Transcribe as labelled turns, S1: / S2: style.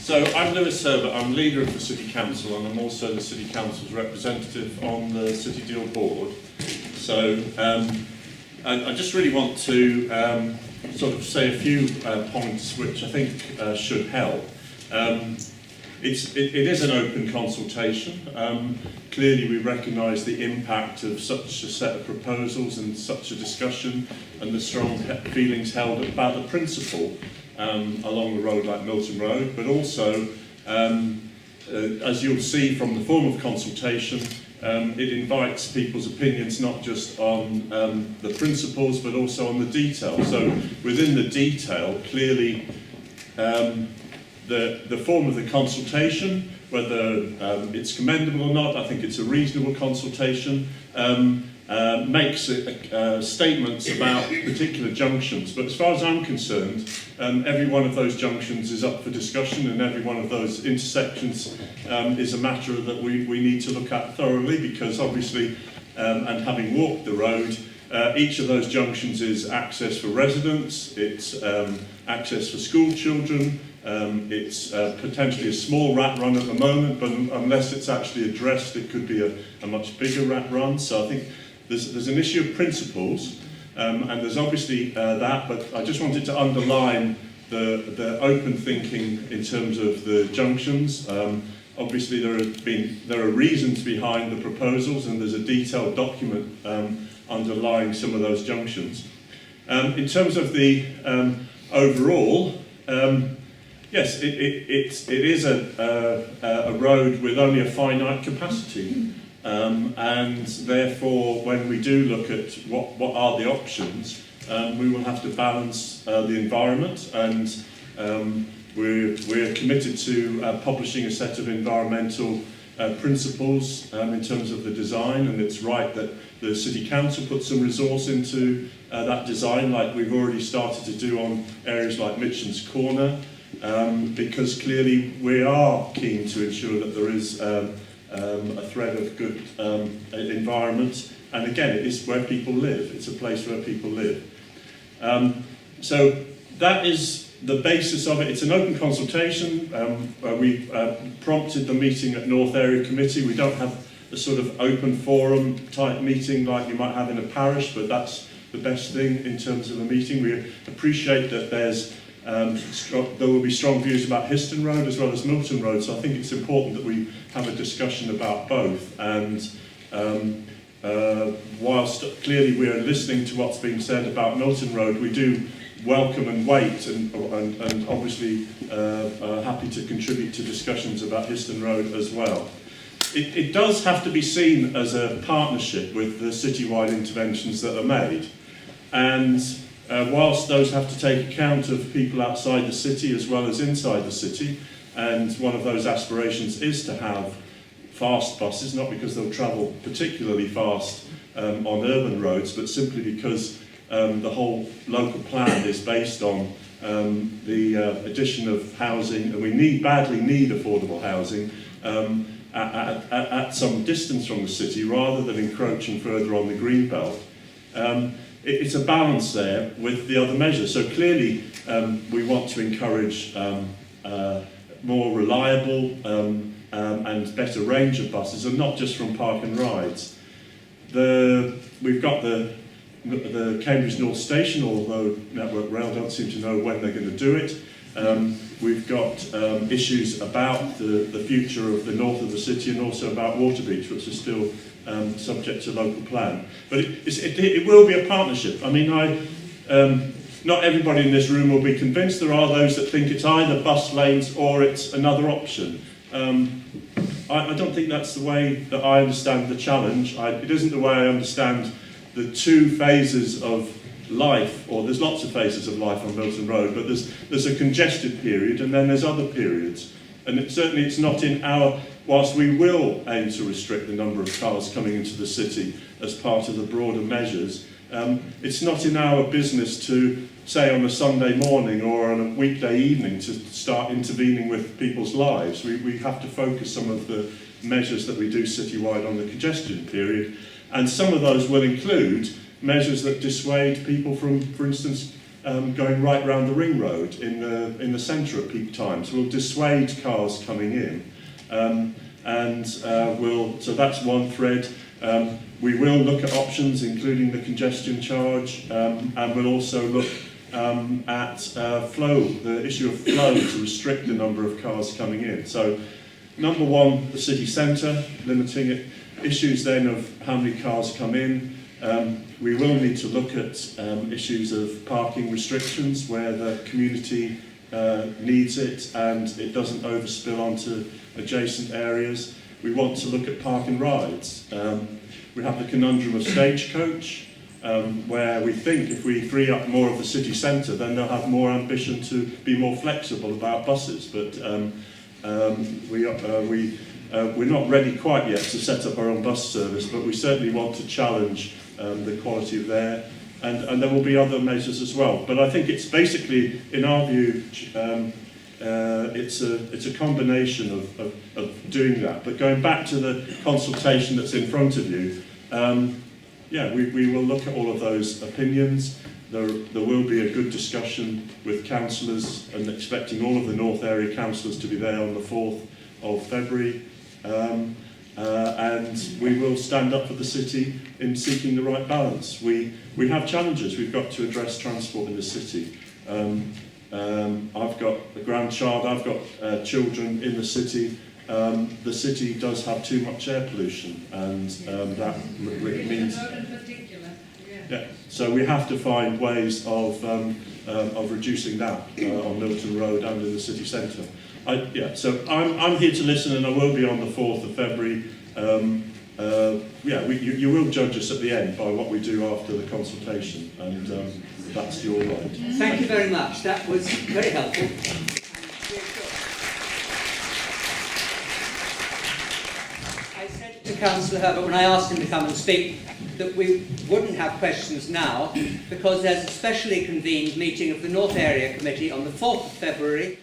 S1: So I'm Cllr Herbert, I'm leader of the City Council and I'm also the City Council's representative on the City Deal Board. So I just really want to sort of say a few points which I think should help. It is an open consultation. Clearly we recognise the impact of such a set of proposals and such a discussion and the strong feelings held about the principle along the road like Milton Road, but also, as you'll see from the form of consultation, it invites people's opinions not just on the principles but also on the detail. So within the detail, clearly the form of the consultation, whether it's commendable or not, I think it's a reasonable consultation, makes statements about particular junctions. But as far as I'm concerned, every one of those junctions is up for discussion and every one of those intersections is a matter that we need to look at thoroughly, because obviously, and having walked the road, each of those junctions is access for residents, it's access for school children, it's potentially a small rat run at the moment, but unless it's actually addressed, it could be a much bigger rat run. So I think there's an issue of principles, and there's obviously that, but I just wanted to underline the open thinking in terms of the junctions. Obviously there are reasons behind the proposals, and there's a detailed document underlying some of those junctions. In terms of the overall, yes, it is a road with only a finite capacity, and therefore when we do look at what are the options, we will have to balance the environment, and we're committed to publishing a set of environmental principles in terms of the design, and it's right that the City Council put some resource into that design, like we've already started to do on areas like Mitcham's Corner, because clearly we are keen to ensure that there is a thread of good environment, and again it is where people live, it's a place where people live. So that is the basis of it. It's an open consultation. We've prompted the meeting at North Area Committee. We don't have a sort of open forum type meeting like you might have in a parish, but that's the best thing in terms of a meeting. We appreciate that there will be strong views about Histon Road as well as Milton Road, so I think it's important that we have a discussion about both. And whilst clearly we are listening to what's being said about Milton Road, we do welcome and wait, and obviously happy to contribute to discussions about Histon Road as well. It does have to be seen as a partnership with the citywide interventions that are made, and whilst those have to take account of people outside the city as well as inside the city, and one of those aspirations is to have fast buses, not because they'll travel particularly fast on urban roads, but simply because the whole local plan is based on the addition of housing, and we badly need affordable housing at some distance from the city rather than encroaching further on the green belt. It's a balance there with the other measures. So clearly we want to encourage more reliable and better range of buses, and not just from park and rides. We've got the Cambridge North Station, although Network Rail don't seem to know when they're going to do it. We've got issues about the future of the north of the city, and also about Waterbeach, which is still subject to local plan. But it will be a partnership. I mean, not everybody in this room will be convinced. There are those that think it's either bus lanes or it's another option. I don't think that's the way that I understand the challenge. It isn't the way I understand the two phases of life, or there's lots of phases of life on Milton Road, but there's a congested period and then there's other periods. And certainly it's not in our, whilst we will aim to restrict the number of cars coming into the city as part of the broader measures, it's not in our business to, say on a Sunday morning or on a weekday evening, to start intervening with people's lives. We have to focus some of the measures that we do citywide on the congestion period. And some of those will include measures that dissuade people from, for instance, going right round the ring road in the centre at peak times will dissuade cars coming in. So that's one thread. We will look at options, including the congestion charge, and we'll also look at flow, the issue of flow, to restrict the number of cars coming in. So, number one, the city centre, limiting it. Issues then of how many cars come in. We will need to look at issues of parking restrictions where the community needs it and it doesn't overspill onto adjacent areas. We want to look at park and rides. We have the conundrum of stagecoach, where we think if we free up more of the city centre, then they'll have more ambition to be more flexible about buses. But we're not ready quite yet to set up our own bus service, but we certainly want to challenge the quality of there. And there will be other measures as well. But I think it's basically, in our view, it's a combination of doing that. But going back to the consultation that's in front of you, we will look at all of those opinions. There will be a good discussion with councillors, and expecting all of the North Area councillors to be there on the 4th of February. And we will stand up for the city in seeking the right balance. We have challenges. We've got to address transport in the city. I've got a grandchild, I've got children in the city. The city does have too much air pollution, and that means... So we have to find ways of reducing that on Milton Road and in the city centre. So I'm here to listen, and I will be on the 4th of February. You will judge us at the end by what we do after the consultation, and that's your right.
S2: Thank you very much. That was very helpful. I said to Councillor Herbert when I asked him to come and speak that we wouldn't have questions now because there's a specially convened meeting of the North Area Committee on the 4th of February